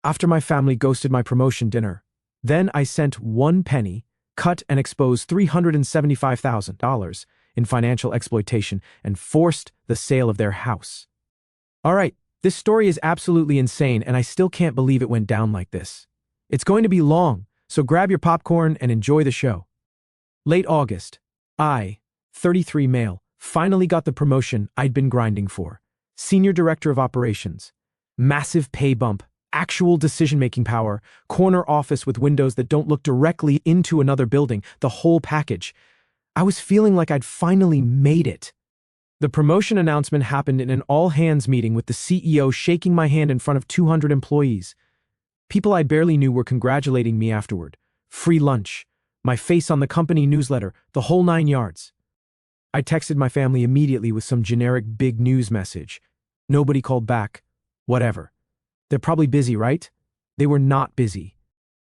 After my family ghosted my promotion dinner, then I sent 1 penny, cut and exposed $375,000 in financial exploitation and forced the sale of their house. All right, this story is absolutely insane and I still can't believe it went down like this. It's going to be long, so grab your popcorn and enjoy the show. Late August, I, 33 male, finally got the promotion I'd been grinding for. Senior Director of Operations. Massive pay bump, actual decision-making power, corner office with windows that don't look directly into another building, the whole package. I was feeling like I'd finally made it. The promotion announcement happened in an all-hands meeting with the CEO shaking my hand in front of 200 employees. People I barely knew were congratulating me afterward. Free lunch, my face on the company newsletter, the whole 9 yards. I texted my family immediately with some generic big news message. Nobody called back. Whatever. They're probably busy, right? They were not busy.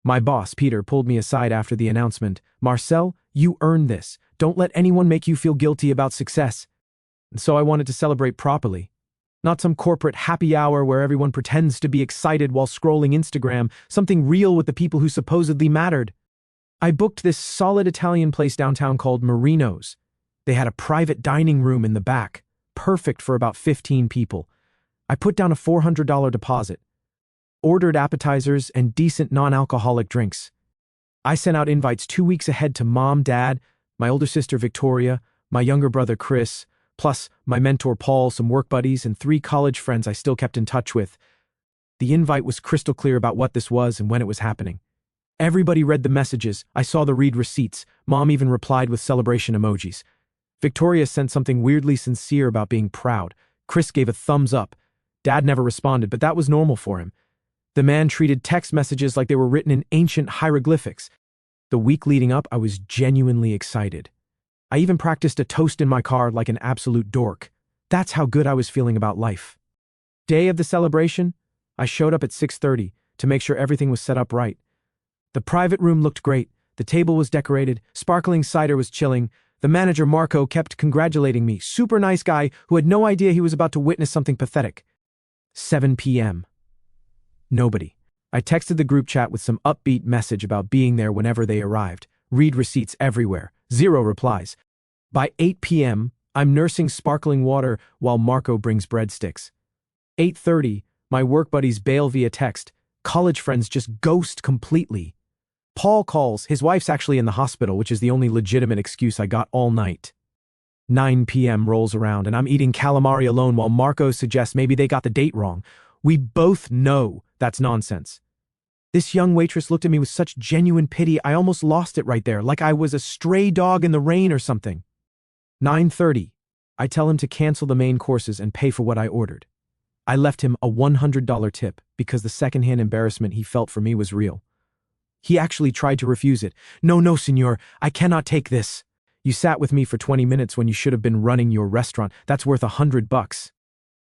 My boss, Peter, pulled me aside after the announcement. Marcel, you earned this. Don't let anyone make you feel guilty about success. And so I wanted to celebrate properly. Not some corporate happy hour where everyone pretends to be excited while scrolling Instagram, something real with the people who supposedly mattered. I booked this solid Italian place downtown called Marino's. They had a private dining room in the back, perfect for about 15 people. I put down a $400 deposit, ordered appetizers and decent non-alcoholic drinks. I sent out invites 2 weeks ahead to Mom, Dad, my older sister Victoria, my younger brother Chris, plus my mentor Paul, some work buddies, and 3 college friends I still kept in touch with. The invite was crystal clear about what this was and when it was happening. Everybody read the messages. I saw the read receipts. Mom even replied with celebration emojis. Victoria sent something weirdly sincere about being proud. Chris gave a thumbs up. Dad never responded, but that was normal for him. The man treated text messages like they were written in ancient hieroglyphics. The week leading up, I was genuinely excited. I even practiced a toast in my car like an absolute dork. That's how good I was feeling about life. Day of the celebration, I showed up at 6:30 to make sure everything was set up right. The private room looked great. The table was decorated. Sparkling cider was chilling. The manager, Marco, kept congratulating me. Super nice guy who had no idea he was about to witness something pathetic. 7 p.m. Nobody. I texted the group chat with some upbeat message about being there whenever they arrived. Read receipts everywhere. 0 replies. By 8 p.m., I'm nursing sparkling water while Marco brings breadsticks. 8:30, my work buddies bail via text. College friends just ghost completely. Paul calls. His wife's actually in the hospital, which is the only legitimate excuse I got all night. 9 p.m. rolls around and I'm eating calamari alone while Marco suggests maybe they got the date wrong. We both know that's nonsense. This young waitress looked at me with such genuine pity I almost lost it right there, like I was a stray dog in the rain or something. 9:30. I tell him to cancel the main courses and pay for what I ordered. I left him a $100 tip because the secondhand embarrassment he felt for me was real. He actually tried to refuse it. No, senor, I cannot take this. You sat with me for 20 minutes when you should have been running your restaurant. That's worth $100.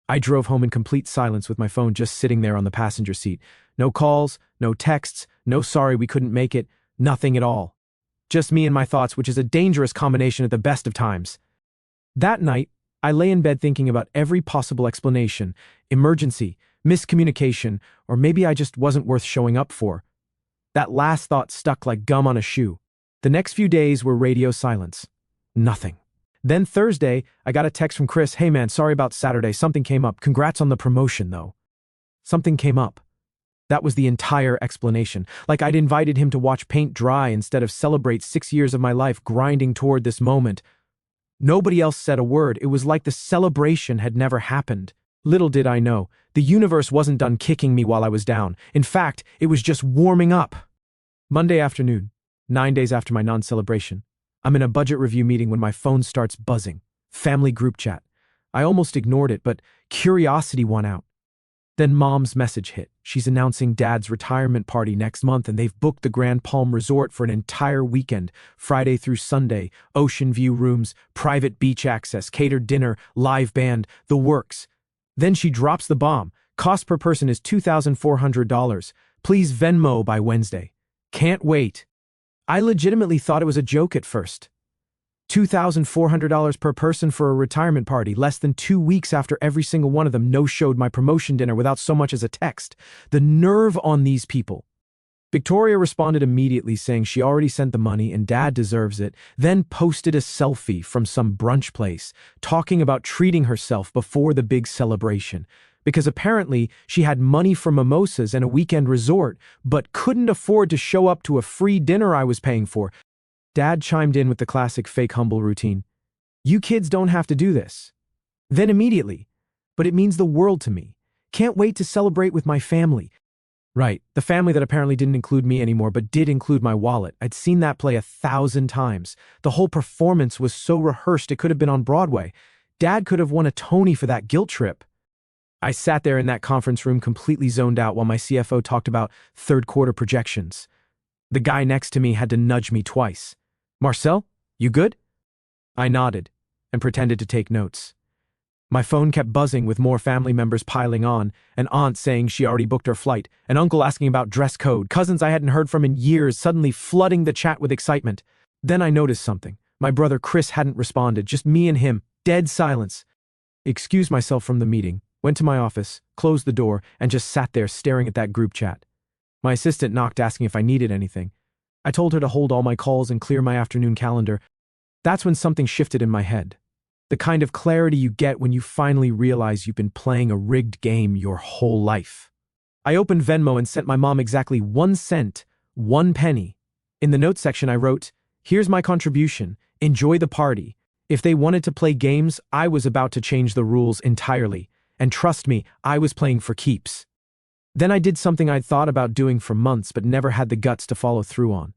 I drove home in complete silence with my phone just sitting there on the passenger seat. No calls, no texts, no sorry we couldn't make it, nothing at all. Just me and my thoughts, which is a dangerous combination at the best of times. That night, I lay in bed thinking about every possible explanation, emergency, miscommunication, or maybe I just wasn't worth showing up for. That last thought stuck like gum on a shoe. The next few days were radio silence. Nothing. Then Thursday, I got a text from Chris. Hey man, sorry about Saturday. Something came up. Congrats on the promotion though. Something came up. That was the entire explanation. Like I'd invited him to watch paint dry instead of celebrate 6 years of my life grinding toward this moment. Nobody else said a word. It was like the celebration had never happened. Little did I know, the universe wasn't done kicking me while I was down. In fact, it was just warming up. Monday afternoon, 9 days after my non-celebration, I'm in a budget review meeting when my phone starts buzzing. Family group chat. I almost ignored it, but curiosity won out. Then Mom's message hit. She's announcing Dad's retirement party next month and they've booked the Grand Palm Resort for an entire weekend, Friday through Sunday, ocean view rooms, private beach access, catered dinner, live band, the works. Then she drops the bomb. Cost per person is $2,400. Please Venmo by Wednesday. Can't wait. I legitimately thought it was a joke at first. $2,400 per person for a retirement party. Less than 2 weeks after every single one of them no-showed my promotion dinner without so much as a text. The nerve on these people. Victoria responded immediately saying she already sent the money and Dad deserves it, then posted a selfie from some brunch place, talking about treating herself before the big celebration, because apparently she had money for mimosas and a weekend resort, but couldn't afford to show up to a free dinner I was paying for. Dad chimed in with the classic fake humble routine. You kids don't have to do this. Then immediately, but it means the world to me. Can't wait to celebrate with my family. Right, the family that apparently didn't include me anymore but did include my wallet. I'd seen that play 1,000 times. The whole performance was so rehearsed it could have been on Broadway. Dad could have won a Tony for that guilt trip. I sat there in that conference room completely zoned out while my CFO talked about third-quarter projections. The guy next to me had to nudge me twice. Marcel, you good? I nodded and pretended to take notes. My phone kept buzzing with more family members piling on, an aunt saying she already booked her flight, an uncle asking about dress code, cousins I hadn't heard from in years suddenly flooding the chat with excitement. Then I noticed something. My brother Chris hadn't responded, just me and him, dead silence. Excused myself from the meeting, went to my office, closed the door, and just sat there staring at that group chat. My assistant knocked asking if I needed anything. I told her to hold all my calls and clear my afternoon calendar. That's when something shifted in my head. The kind of clarity you get when you finally realize you've been playing a rigged game your whole life. I opened Venmo and sent my mom exactly 1 cent, 1 penny. In the notes section I wrote, "Here's my contribution, enjoy the party." If they wanted to play games, I was about to change the rules entirely. And trust me, I was playing for keeps. Then I did something I'd thought about doing for months but never had the guts to follow through on.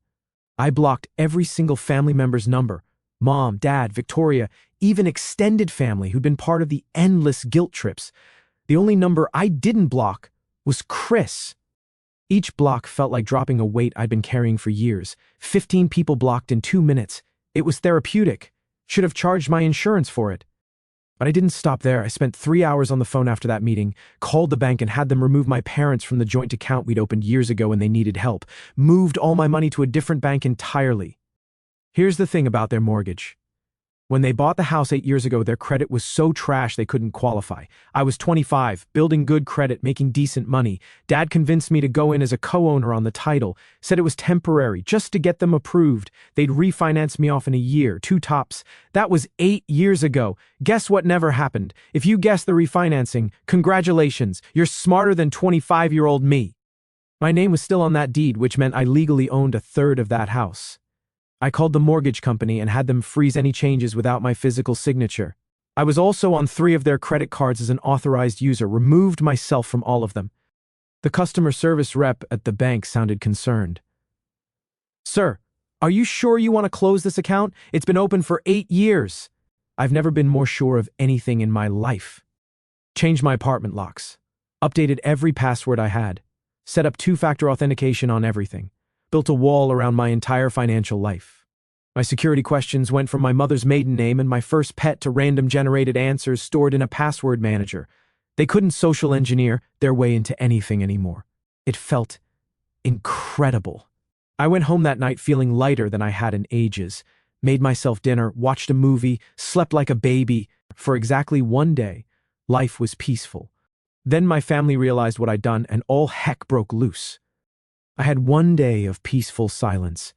I blocked every single family member's number. Mom, Dad, Victoria, even extended family who'd been part of the endless guilt trips. The only number I didn't block was Chris. Each block felt like dropping a weight I'd been carrying for years. 15 people blocked in 2 minutes. It was therapeutic. Should have charged my insurance for it. But I didn't stop there. I spent 3 hours on the phone after that meeting, called the bank and had them remove my parents from the joint account we'd opened years ago when they needed help, moved all my money to a different bank entirely. Here's the thing about their mortgage. When they bought the house 8 years ago, their credit was so trash they couldn't qualify. I was 25, building good credit, making decent money. Dad convinced me to go in as a co-owner on the title, said it was temporary, just to get them approved. They'd refinance me off in a year, 2 tops. That was 8 years ago. Guess what never happened? If you guessed the refinancing, congratulations, you're smarter than 25-year-old me. My name was still on that deed, which meant I legally owned a third of that house. I called the mortgage company and had them freeze any changes without my physical signature. I was also on 3 of their credit cards as an authorized user, removed myself from all of them. The customer service rep at the bank sounded concerned. "Sir, are you sure you want to close this account? It's been open for 8 years. I've never been more sure of anything in my life. Changed my apartment locks. Updated every password I had. Set up 2-factor authentication on everything. Built a wall around my entire financial life. My security questions went from my mother's maiden name and my first pet to random generated answers stored in a password manager. They couldn't social engineer their way into anything anymore. It felt incredible. I went home that night feeling lighter than I had in ages, made myself dinner, watched a movie, slept like a baby. For exactly 1 day, life was peaceful. Then my family realized what I'd done and all heck broke loose. I had 1 day of peaceful silence.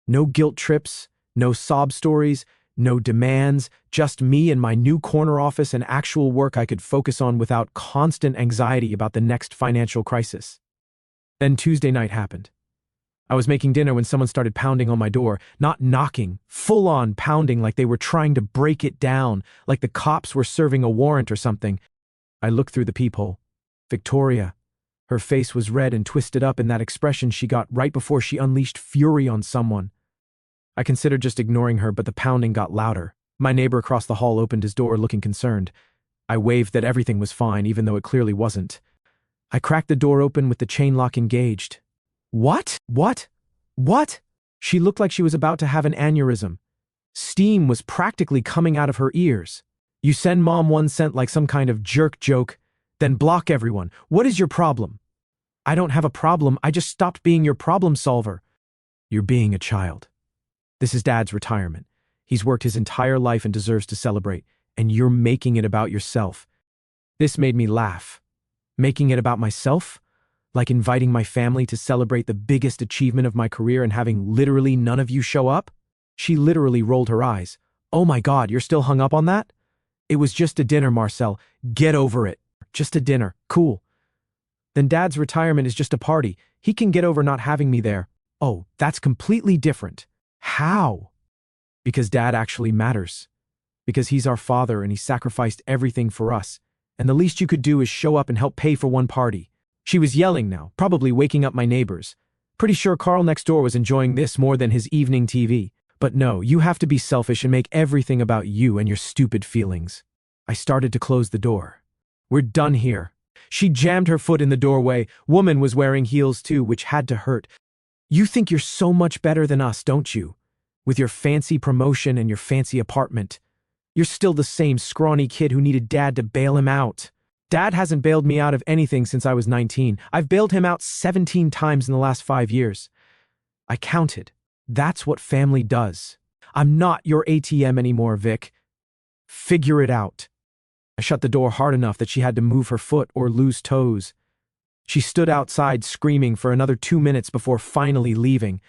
No guilt trips, no sob stories, no demands, just me and my new corner office and actual work I could focus on without constant anxiety about the next financial crisis. Then Tuesday night happened. I was making dinner when someone started pounding on my door, not knocking, full-on pounding like they were trying to break it down, like the cops were serving a warrant or something. I looked through the peephole. Victoria. Her face was red and twisted up in that expression she got right before she unleashed fury on someone. I considered just ignoring her, but the pounding got louder. My neighbor across the hall opened his door looking concerned. I waved that everything was fine, even though it clearly wasn't. I cracked the door open with the chain lock engaged. What? She looked like she was about to have an aneurysm. Steam was practically coming out of her ears. You send mom 1 cent like some kind of jerk joke, then block everyone. What is your problem? I don't have a problem. I just stopped being your problem solver. You're being a child. This is Dad's retirement. He's worked his entire life and deserves to celebrate, and you're making it about yourself. This made me laugh. Making it about myself? Like inviting my family to celebrate the biggest achievement of my career and having literally none of you show up? She literally rolled her eyes. Oh my God, you're still hung up on that? It was just a dinner, Marcel. Get over it. Just a dinner. Cool. Then Dad's retirement is just a party. He can get over not having me there. Oh, that's completely different. How? Because Dad actually matters. Because he's our father and he sacrificed everything for us. And the least you could do is show up and help pay for one party. She was yelling now, probably waking up my neighbors. Pretty sure Carl next door was enjoying this more than his evening TV. But no, you have to be selfish and make everything about you and your stupid feelings. I started to close the door. We're done here. She jammed her foot in the doorway. Woman was wearing heels too, which had to hurt. You think you're so much better than us, don't you? With your fancy promotion and your fancy apartment. You're still the same scrawny kid who needed Dad to bail him out. Dad hasn't bailed me out of anything since I was 19. I've bailed him out 17 times in the last 5 years. I counted. That's what family does. I'm not your ATM anymore, Vic. Figure it out. I shut the door hard enough that she had to move her foot or lose toes. She stood outside screaming for another 2 minutes before finally leaving.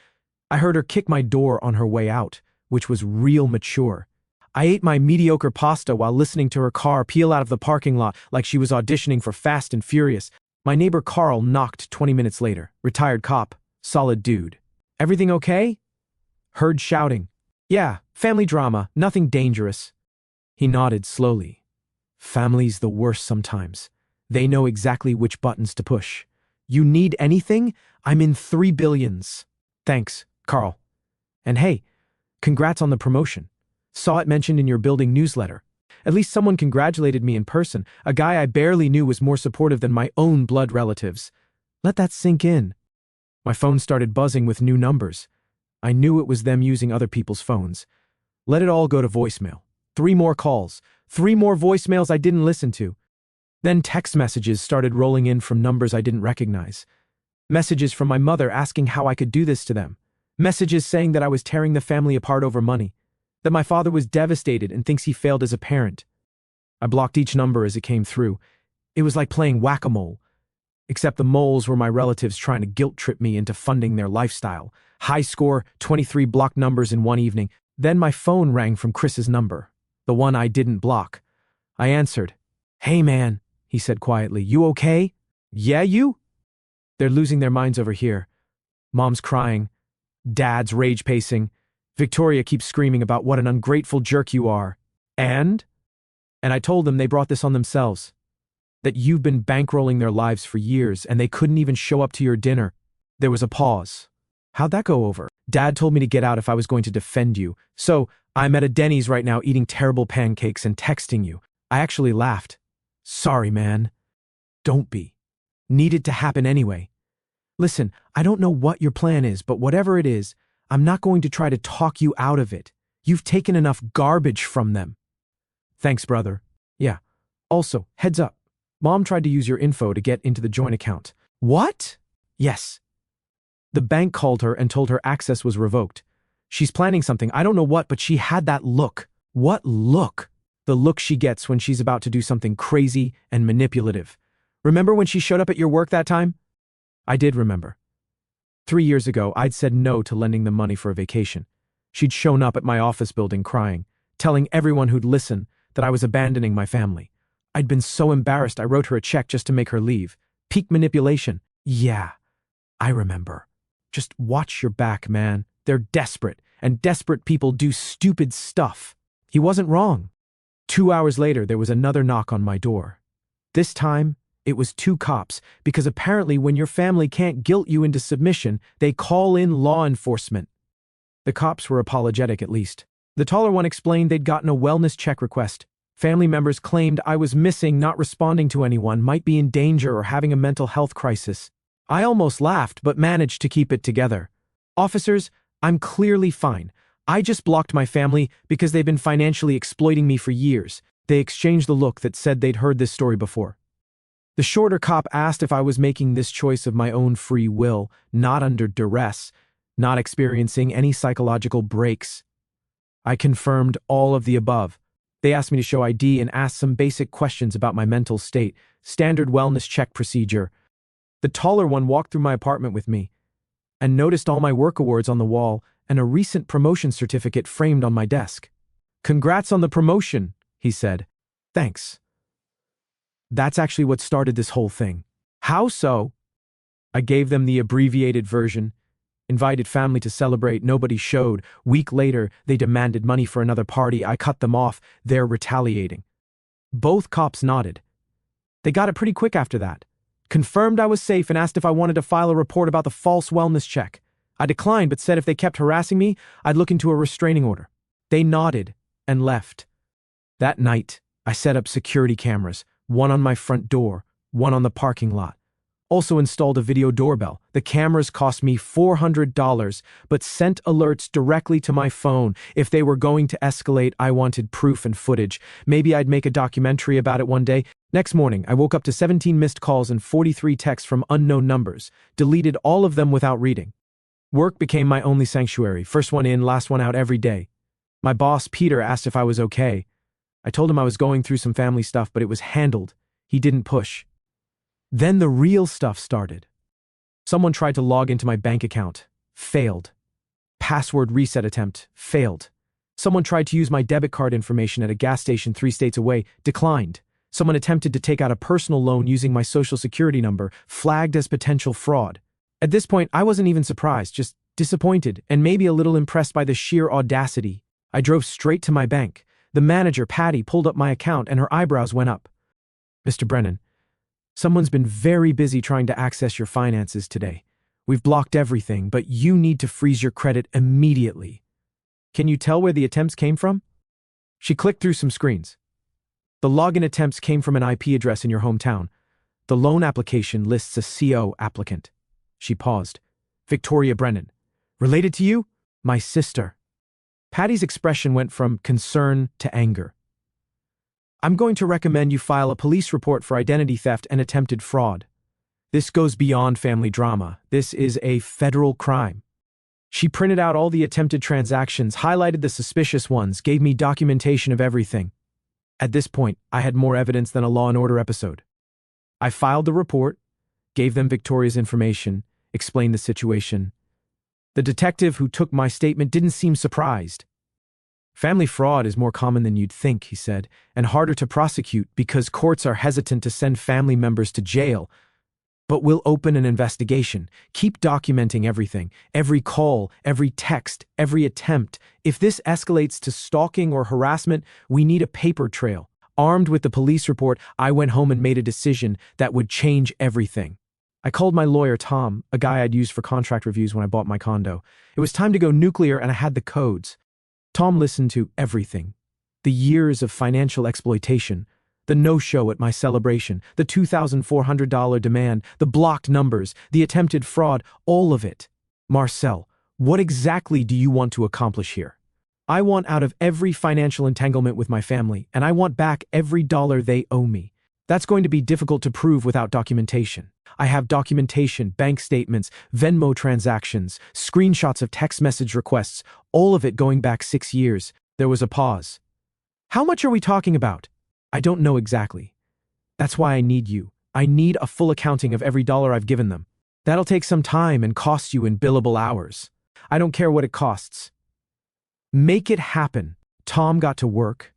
I heard her kick my door on her way out, which was real mature. I ate my mediocre pasta while listening to her car peel out of the parking lot like she was auditioning for Fast and Furious. My neighbor Carl knocked 20 minutes later. Retired cop. Solid dude. Everything okay? Heard shouting. Yeah, family drama. Nothing dangerous. He nodded slowly. Family's the worst sometimes. They know exactly which buttons to push. You need anything? I'm in 3 billions. Thanks, Carl. And hey, congrats on the promotion. Saw it mentioned in your building newsletter. At least someone congratulated me in person. A guy I barely knew was more supportive than my own blood relatives. Let that sink in. My phone started buzzing with new numbers. I knew it was them using other people's phones. Let it all go to voicemail. 3 more calls. 3 more voicemails I didn't listen to. Then text messages started rolling in from numbers I didn't recognize. Messages from my mother asking how I could do this to them. Messages saying that I was tearing the family apart over money. That my father was devastated and thinks he failed as a parent. I blocked each number as it came through. It was like playing whack-a-mole. Except the moles were my relatives trying to guilt-trip me into funding their lifestyle. High score, 23 blocked numbers in one evening. Then my phone rang from Chris's number, the one I didn't block. I answered. Hey man, he said quietly, you okay? Yeah, you? They're losing their minds over here. Mom's crying. Dad's rage pacing. Victoria keeps screaming about what an ungrateful jerk you are. And I told them they brought this on themselves. That you've been bankrolling their lives for years and they couldn't even show up to your dinner. There was a pause. How'd that go over? Dad told me to get out if I was going to defend you. So I'm at a Denny's right now eating terrible pancakes and texting you. I actually laughed. Sorry, man. Don't be. Needed to happen anyway. Listen, I don't know what your plan is, but whatever it is, I'm not going to try to talk you out of it. You've taken enough garbage from them. Thanks, brother. Yeah. Also, heads up. Mom tried to use your info to get into the joint account. What? Yes. The bank called her and told her access was revoked. She's planning something, I don't know what, but she had that look. What look? The look she gets when she's about to do something crazy and manipulative. Remember when she showed up at your work that time? I did remember. 3 years ago, I'd said no to lending them money for a vacation. She'd shown up at my office building crying, telling everyone who'd listen that I was abandoning my family. I'd been so embarrassed I wrote her a check just to make her leave. Peak manipulation. Yeah, I remember. Just watch your back, man. They're desperate, and desperate people do stupid stuff. He wasn't wrong. 2 hours later, there was another knock on my door. This time, it was 2 cops, because apparently when your family can't guilt you into submission, they call in law enforcement. The cops were apologetic at least. The taller one explained they'd gotten a wellness check request. Family members claimed I was missing, not responding to anyone, might be in danger or having a mental health crisis. I almost laughed, but managed to keep it together. Officers, I'm clearly fine. I just blocked my family because they've been financially exploiting me for years. They exchanged the look that said they'd heard this story before. The shorter cop asked if I was making this choice of my own free will, not under duress, not experiencing any psychological breaks. I confirmed all of the above. They asked me to show ID and asked some basic questions about my mental state, standard wellness check procedure. The taller one walked through my apartment with me and noticed all my work awards on the wall and a recent promotion certificate framed on my desk. "Congrats on the promotion," he said. "Thanks." That's actually what started this whole thing. "How so?" I gave them the abbreviated version. Invited family to celebrate, nobody showed. Week later, they demanded money for another party. I cut them off. They're retaliating. Both cops nodded. They got it pretty quick after that. Confirmed I was safe and asked if I wanted to file a report about the false wellness check. I declined, but said if they kept harassing me, I'd look into a restraining order. They nodded and left. That night, I set up security cameras, one on my front door, one on the parking lot. Also installed a video doorbell. The cameras cost me $400, but sent alerts directly to my phone. If they were going to escalate, I wanted proof and footage. Maybe I'd make a documentary about it one day. Next morning, I woke up to 17 missed calls and 43 texts from unknown numbers. Deleted all of them without reading. Work became my only sanctuary. First one in, last one out every day. My boss, Peter, asked if I was okay. I told him I was going through some family stuff, but it was handled. He didn't push. Then the real stuff started. Someone tried to log into my bank account. Failed. Password reset attempt. Failed. Someone tried to use my debit card information at a gas station 3 states away. Declined. Someone attempted to take out a personal loan using my social security number. Flagged as potential fraud. At this point, I wasn't even surprised, just disappointed and maybe a little impressed by the sheer audacity. I drove straight to my bank. The manager, Patty, pulled up my account and her eyebrows went up. "Mr. Brennan, someone's been very busy trying to access your finances today. We've blocked everything, but you need to freeze your credit immediately. Can you tell where the attempts came from?" She clicked through some screens. "The login attempts came from an IP address in your hometown. The loan application lists a CO applicant." She paused. "Victoria Brennan. Related to you?" "My sister." Patty's expression went from concern to anger. "I'm going to recommend you file a police report for identity theft and attempted fraud. This goes beyond family drama. This is a federal crime." She printed out all the attempted transactions, highlighted the suspicious ones, gave me documentation of everything. At this point, I had more evidence than a Law & Order episode. I filed the report, gave them Victoria's information, explained the situation. The detective who took my statement didn't seem surprised. "Family fraud is more common than you'd think," he said, "and harder to prosecute because courts are hesitant to send family members to jail. But we'll open an investigation. Keep documenting everything, every call, every text, every attempt. If this escalates to stalking or harassment, we need a paper trail." Armed with the police report, I went home and made a decision that would change everything. I called my lawyer, Tom, a guy I'd used for contract reviews when I bought my condo. It was time to go nuclear and I had the codes. Tom listened to everything. The years of financial exploitation, the no-show at my celebration, the $2,400 demand, the blocked numbers, the attempted fraud, all of it. "Marcel, what exactly do you want to accomplish here?" "I want out of every financial entanglement with my family, and I want back every dollar they owe me. That's going to be difficult to prove without documentation. I have documentation, bank statements, Venmo transactions, screenshots of text message requests, all of it going back 6 years." There was a pause. "How much are we talking about?" "I don't know exactly. That's why I need you. I need a full accounting of every dollar I've given them. That'll take some time and cost you in billable hours. I don't care what it costs. Make it happen." Tom got to work.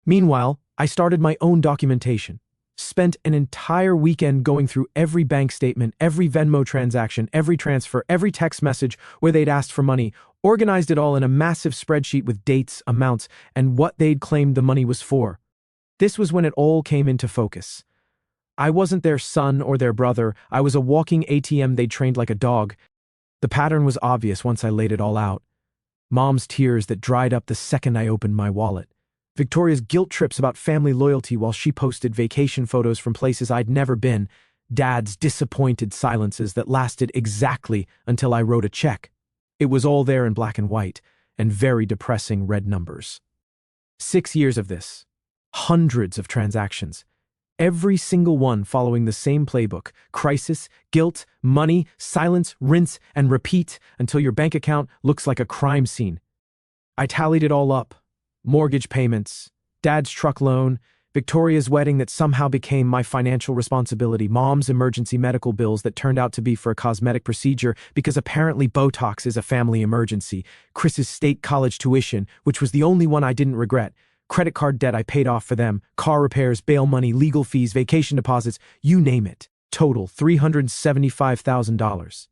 Meanwhile, I started my own documentation. Spent an entire weekend going through every bank statement, every Venmo transaction, every transfer, every text message where they'd asked for money, organized it all in a massive spreadsheet with dates, amounts, and what they'd claimed the money was for. This was when it all came into focus. I wasn't their son or their brother. I was a walking ATM they'd trained like a dog. The pattern was obvious once I laid it all out. Mom's tears that dried up the second I opened my wallet. Victoria's guilt trips about family loyalty while she posted vacation photos from places I'd never been. Dad's disappointed silences that lasted exactly until I wrote a check. It was all there in black and white, and very depressing red numbers. 6 years of this. Hundreds of transactions. Every single one following the same playbook: crisis, guilt, money, silence, rinse, and repeat until your bank account looks like a crime scene. I tallied it all up. Mortgage payments, Dad's truck loan, Victoria's wedding that somehow became my financial responsibility, Mom's emergency medical bills that turned out to be for a cosmetic procedure because apparently Botox is a family emergency, Chris's state college tuition, which was the only one I didn't regret, credit card debt I paid off for them, car repairs, bail money, legal fees, vacation deposits, you name it. Total $375,000.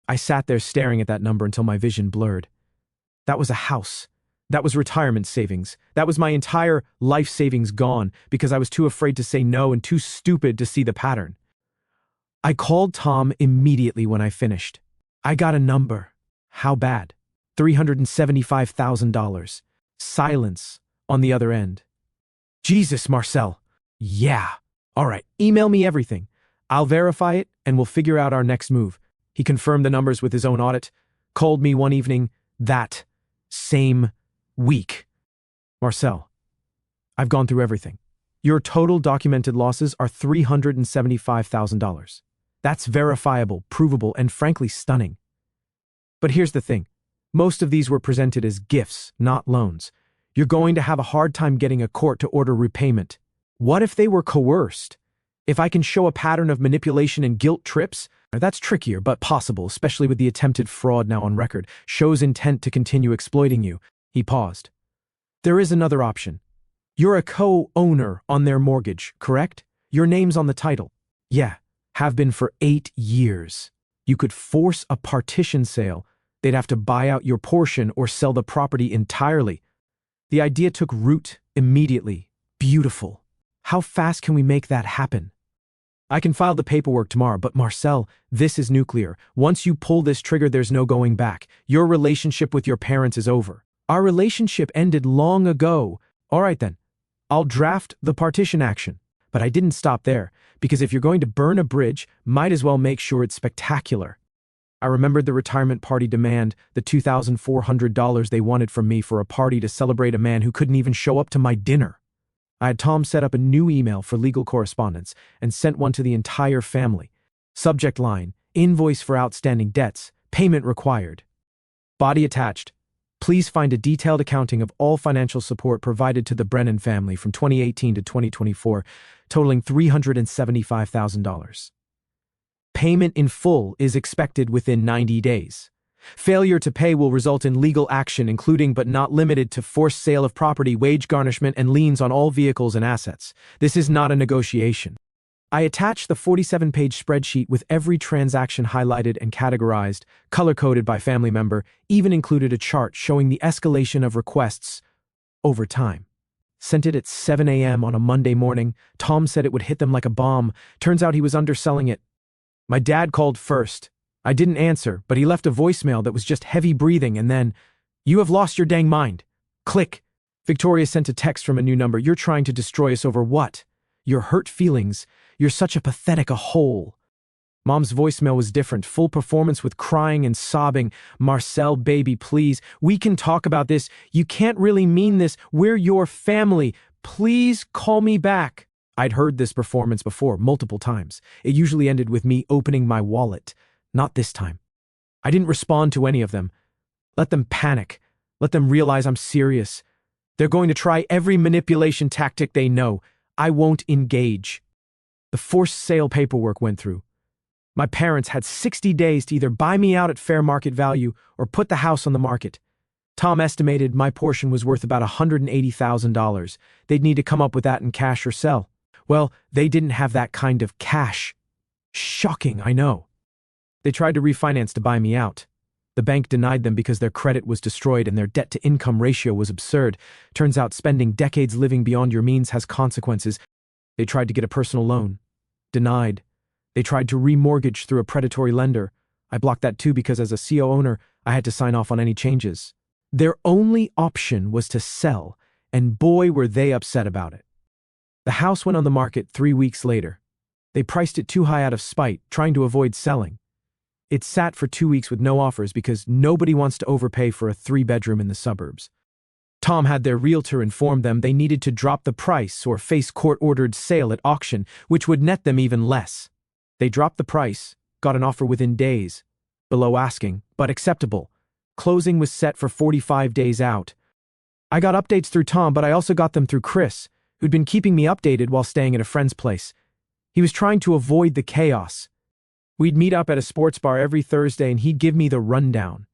I sat there staring at that number until my vision blurred. That was a house. That was retirement savings. That was my entire life savings gone because I was too afraid to say no and too stupid to see the pattern. I called Tom immediately when I finished. I got a number. How bad? $375,000. Silence on the other end. Jesus, Marcel. Yeah. All right, email me everything. I'll verify it and we'll figure out our next move. He confirmed the numbers with his own audit, called me one evening that same week. Marcel, I've gone through everything. Your total documented losses are $375,000. That's verifiable, provable, and frankly stunning. But here's the thing. Most of these were presented as gifts, not loans. You're going to have a hard time getting a court to order repayment. What if they were coerced? If I can show a pattern of manipulation and guilt trips, that's trickier but possible, especially with the attempted fraud now on record, shows intent to continue exploiting you. He paused. There is another option. You're a co-owner on their mortgage, correct? Your name's on the title. Yeah, have been for 8 years. You could force a partition sale. They'd have to buy out your portion or sell the property entirely. The idea took root immediately. Beautiful. How fast can we make that happen? I can file the paperwork tomorrow, but Marcel, this is nuclear. Once you pull this trigger, there's no going back. Your relationship with your parents is over. Our relationship ended long ago. All right then, I'll draft the partition action. But I didn't stop there, because if you're going to burn a bridge, might as well make sure it's spectacular. I remembered the retirement party demand, the $2,400 they wanted from me for a party to celebrate a man who couldn't even show up to my dinner. I had Tom set up a new email for legal correspondence and sent one to the entire family. Subject line, invoice for outstanding debts, payment required. Body attached. Please find a detailed accounting of all financial support provided to the Brennan family from 2018 to 2024, totaling $375,000. Payment in full is expected within 90 days. Failure to pay will result in legal action, including but not limited to forced sale of property, wage garnishment, and liens on all vehicles and assets. This is not a negotiation. I attached the 47-page spreadsheet with every transaction highlighted and categorized, color-coded by family member, even included a chart showing the escalation of requests over time. Sent it at 7 a.m. on a Monday morning. Tom said it would hit them like a bomb. Turns out he was underselling it. My dad called first. I didn't answer, but he left a voicemail that was just heavy breathing and then, "You have lost your dang mind." Click. Victoria sent a text from a new number. "You're trying to destroy us over what? Your hurt feelings. You're such a pathetic hole." Mom's voicemail was different, full performance with crying and sobbing. "Marcel, baby, please. We can talk about this. You can't really mean this. We're your family. Please call me back." I'd heard this performance before, multiple times. It usually ended with me opening my wallet. Not this time. I didn't respond to any of them. Let them panic. Let them realize I'm serious. They're going to try every manipulation tactic they know. I won't engage. The forced sale paperwork went through. My parents had 60 days to either buy me out at fair market value or put the house on the market. Tom estimated my portion was worth about $180,000. They'd need to come up with that in cash or sell. Well, they didn't have that kind of cash. Shocking, I know. They tried to refinance to buy me out. The bank denied them because their credit was destroyed and their debt-to-income ratio was absurd. Turns out spending decades living beyond your means has consequences. They tried to get a personal loan. Denied. They tried to remortgage through a predatory lender. I blocked that too because as a CO owner, I had to sign off on any changes. Their only option was to sell, and boy were they upset about it. The house went on the market 3 weeks later. They priced it too high out of spite, trying to avoid selling. It sat for 2 weeks with no offers because nobody wants to overpay for a 3-bedroom in the suburbs. Tom had their realtor inform them they needed to drop the price or face court-ordered sale at auction, which would net them even less. They dropped the price, got an offer within days, below asking, but acceptable. Closing was set for 45 days out. I got updates through Tom, but I also got them through Chris, who'd been keeping me updated while staying at a friend's place. He was trying to avoid the chaos. We'd meet up at a sports bar every Thursday and he'd give me the rundown.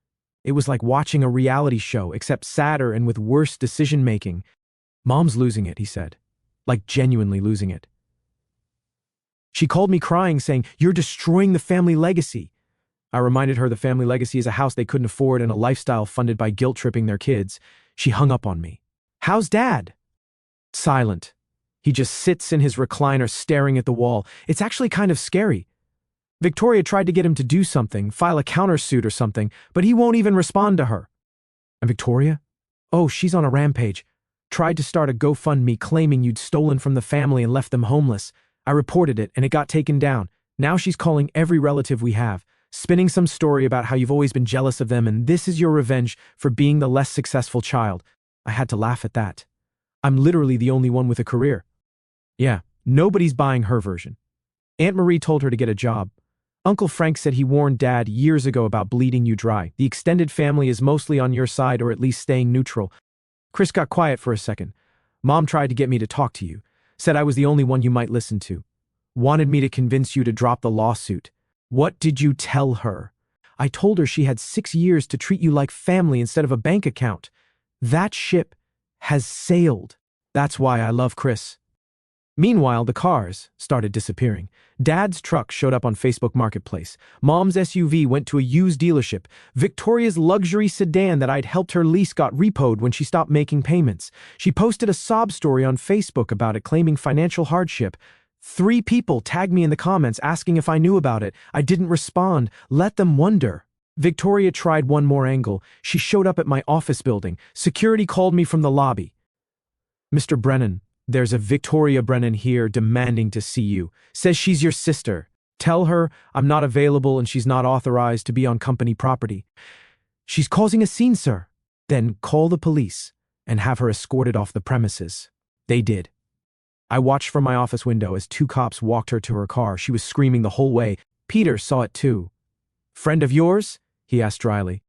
It was like watching a reality show, except sadder and with worse decision-making. "Mom's losing it," he said. Like genuinely losing it. She called me crying, saying, "You're destroying the family legacy." I reminded her the family legacy is a house they couldn't afford and a lifestyle funded by guilt-tripping their kids. She hung up on me. "How's Dad?" Silent. He just sits in his recliner staring at the wall. It's actually kind of scary. Victoria tried to get him to do something, file a countersuit or something, but he won't even respond to her. And Victoria? Oh, she's on a rampage. Tried to start a GoFundMe claiming you'd stolen from the family and left them homeless. I reported it and it got taken down. Now she's calling every relative we have, spinning some story about how you've always been jealous of them and this is your revenge for being the less successful child. I had to laugh at that. I'm literally the only one with a career. Yeah, nobody's buying her version. Aunt Marie told her to get a job. Uncle Frank said he warned Dad years ago about bleeding you dry. The extended family is mostly on your side or at least staying neutral. Chris got quiet for a second. Mom tried to get me to talk to you. Said I was the only one you might listen to. Wanted me to convince you to drop the lawsuit. What did you tell her? I told her she had 6 years to treat you like family instead of a bank account. That ship has sailed. That's why I love Chris. Meanwhile, the cars started disappearing. Dad's truck showed up on Facebook Marketplace. Mom's SUV went to a used dealership. Victoria's luxury sedan that I'd helped her lease got repoed when she stopped making payments. She posted a sob story on Facebook about it, claiming financial hardship. 3 people tagged me in the comments asking if I knew about it. I didn't respond. Let them wonder. Victoria tried one more angle. She showed up at my office building. Security called me from the lobby. "Mr. Brennan, there's a Victoria Brennan here demanding to see you. Says she's your sister. Tell her I'm not available and she's not authorized to be on company property." "She's causing a scene, sir." "Then call the police and have her escorted off the premises." They did. I watched from my office window as 2 cops walked her to her car. She was screaming the whole way. Peter saw it too. "Friend of yours?" he asked dryly.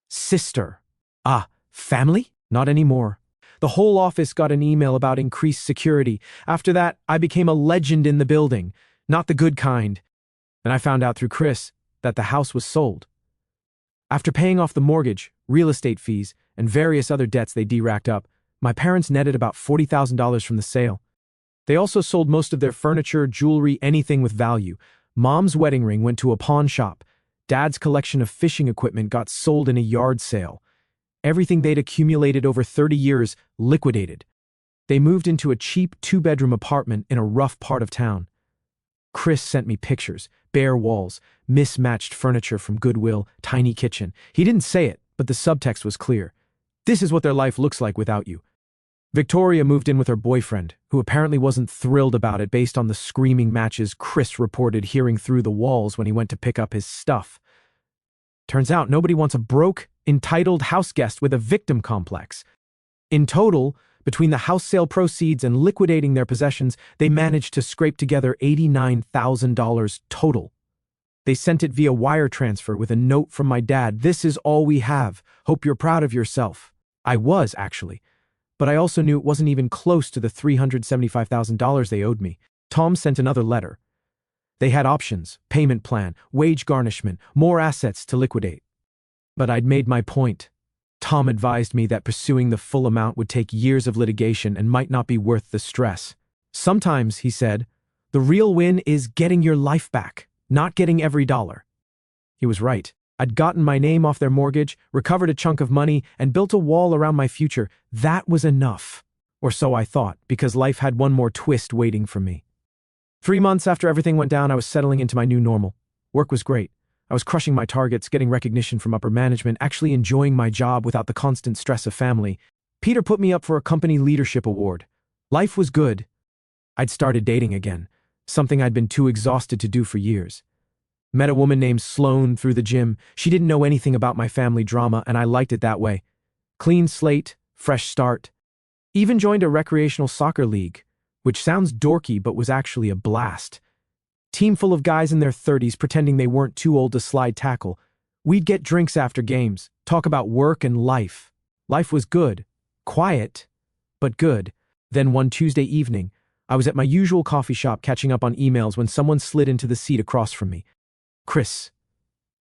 "Sister." "Ah, family?" "Not anymore." The whole office got an email about increased security. After that, I became a legend in the building. Not the good kind. And I found out through Chris that the house was sold. After paying off the mortgage, real estate fees, and various other debts they'd racked up, my parents netted about $40,000 from the sale. They also sold most of their furniture, jewelry, anything with value. Mom's wedding ring went to a pawn shop. Dad's collection of fishing equipment got sold in a yard sale. Everything they'd accumulated over 30 years liquidated. They moved into a cheap 2-bedroom apartment in a rough part of town. Chris sent me pictures, bare walls, mismatched furniture from Goodwill, tiny kitchen. He didn't say it, but the subtext was clear. This is what their life looks like without you. Victoria moved in with her boyfriend, who apparently wasn't thrilled about it based on the screaming matches Chris reported hearing through the walls when he went to pick up his stuff. Turns out nobody wants a broke, entitled house guest with a victim complex. In total, between the house sale proceeds and liquidating their possessions, they managed to scrape together $89,000 total. They sent it via wire transfer with a note from my dad. "This is all we have. Hope you're proud of yourself." I was, actually. But I also knew it wasn't even close to the $375,000 they owed me. Tom sent another letter. They had options, payment plan, wage garnishment, more assets to liquidate. But I'd made my point. Tom advised me that pursuing the full amount would take years of litigation and might not be worth the stress. Sometimes, he said, the real win is getting your life back, not getting every dollar. He was right. I'd gotten my name off their mortgage, recovered a chunk of money, and built a wall around my future. That was enough. Or so I thought, because life had one more twist waiting for me. 3 months after everything went down, I was settling into my new normal. Work was great. I was crushing my targets, getting recognition from upper management, actually enjoying my job without the constant stress of family. Peter put me up for a company leadership award. Life was good. I'd started dating again, something I'd been too exhausted to do for years. Met a woman named Sloane through the gym. She didn't know anything about my family drama, and I liked it that way. Clean slate, fresh start. Even joined a recreational soccer league, which sounds dorky but was actually a blast. Team full of guys in their 30s pretending they weren't too old to slide tackle. We'd get drinks after games, talk about work and life. Life was good. Quiet, but good. Then one Tuesday evening, I was at my usual coffee shop catching up on emails when someone slid into the seat across from me. Chris.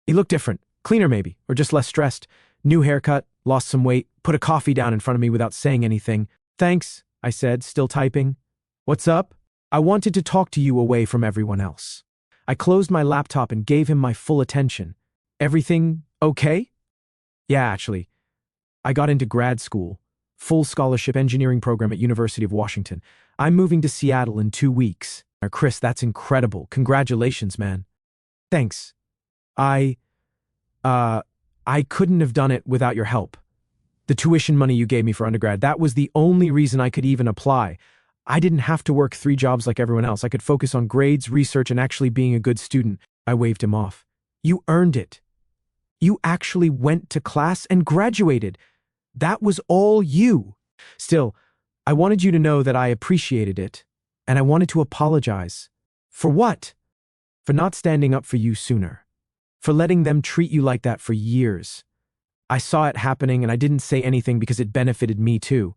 He looked different, cleaner maybe, or just less stressed. New haircut, lost some weight, put a coffee down in front of me without saying anything. Thanks, I said, still typing. What's up? I wanted to talk to you away from everyone else. I closed my laptop and gave him my full attention. Everything okay? Yeah, actually. I got into grad school, full scholarship engineering program at University of Washington. I'm moving to Seattle in 2 weeks. Chris, that's incredible. Congratulations, man. Thanks. I couldn't have done it without your help. The tuition money you gave me for undergrad, that was the only reason I could even apply. I didn't have to work 3 jobs like everyone else. I could focus on grades, research, and actually being a good student. I waved him off. You earned it. You actually went to class and graduated. That was all you. Still, I wanted you to know that I appreciated it, and I wanted to apologize. For what? For not standing up for you sooner. For letting them treat you like that for years. I saw it happening and I didn't say anything because it benefited me too.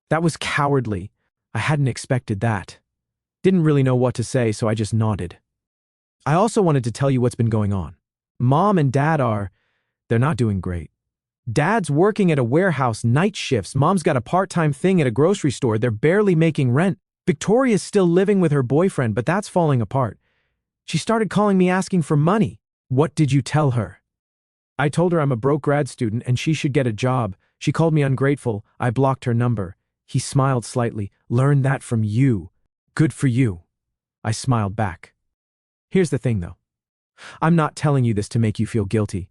That was cowardly. I hadn't expected that. Didn't really know what to say, so I just nodded. I also wanted to tell you what's been going on. Mom and Dad they're not doing great. Dad's working at a warehouse night shifts. Mom's got a part-time thing at a grocery store. They're barely making rent. Victoria's still living with her boyfriend, but that's falling apart. She started calling me asking for money. What did you tell her? I told her I'm a broke grad student and she should get a job. She called me ungrateful. I blocked her number. He smiled slightly. Learned that from you. Good for you. I smiled back. Here's the thing though. I'm not telling you this to make you feel guilty.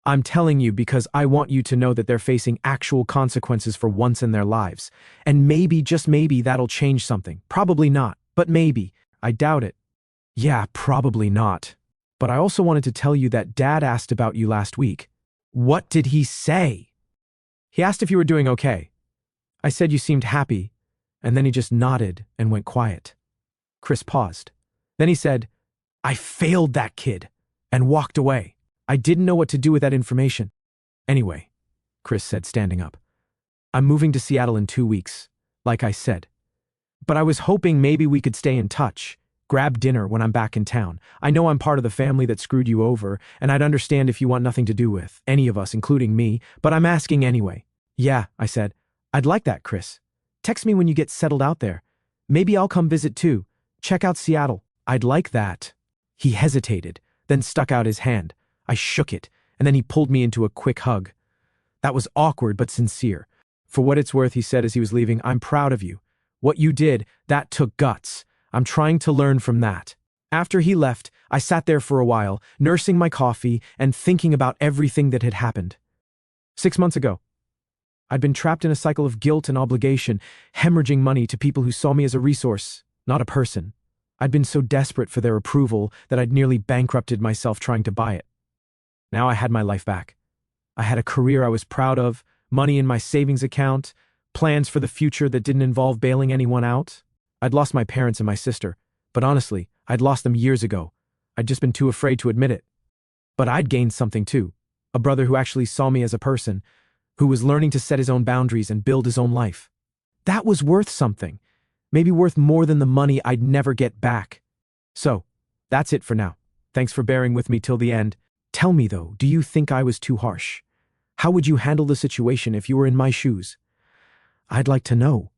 I'm telling you because I want you to know that they're facing actual consequences for once in their lives. And maybe, just maybe, that'll change something. Probably not, but maybe. I doubt it. Yeah, probably not. But I also wanted to tell you that Dad asked about you last week. What did he say? He asked if you were doing okay. I said you seemed happy, and then he just nodded and went quiet. Chris paused. Then he said, I failed that kid, and walked away. I didn't know what to do with that information. Anyway, Chris said, standing up. I'm moving to Seattle in 2 weeks, like I said. But I was hoping maybe we could stay in touch, grab dinner when I'm back in town. I know I'm part of the family that screwed you over, and I'd understand if you want nothing to do with any of us, including me, but I'm asking anyway. Yeah, I said. I'd like that, Chris. Text me when you get settled out there. Maybe I'll come visit too. Check out Seattle. I'd like that. He hesitated, then stuck out his hand. I shook it, and then he pulled me into a quick hug. That was awkward but sincere. For what it's worth, he said as he was leaving, I'm proud of you. What you did, that took guts. I'm trying to learn from that. After he left, I sat there for a while, nursing my coffee and thinking about everything that had happened. 6 months ago, I'd been trapped in a cycle of guilt and obligation, hemorrhaging money to people who saw me as a resource, not a person. I'd been so desperate for their approval that I'd nearly bankrupted myself trying to buy it. Now I had my life back. I had a career I was proud of, money in my savings account, plans for the future that didn't involve bailing anyone out. I'd lost my parents and my sister, but honestly, I'd lost them years ago. I'd just been too afraid to admit it. But I'd gained something too. A brother who actually saw me as a person, who was learning to set his own boundaries and build his own life. That was worth something. Maybe worth more than the money I'd never get back. So, that's it for now. Thanks for bearing with me till the end. Tell me though, do you think I was too harsh? How would you handle the situation if you were in my shoes? I'd like to know.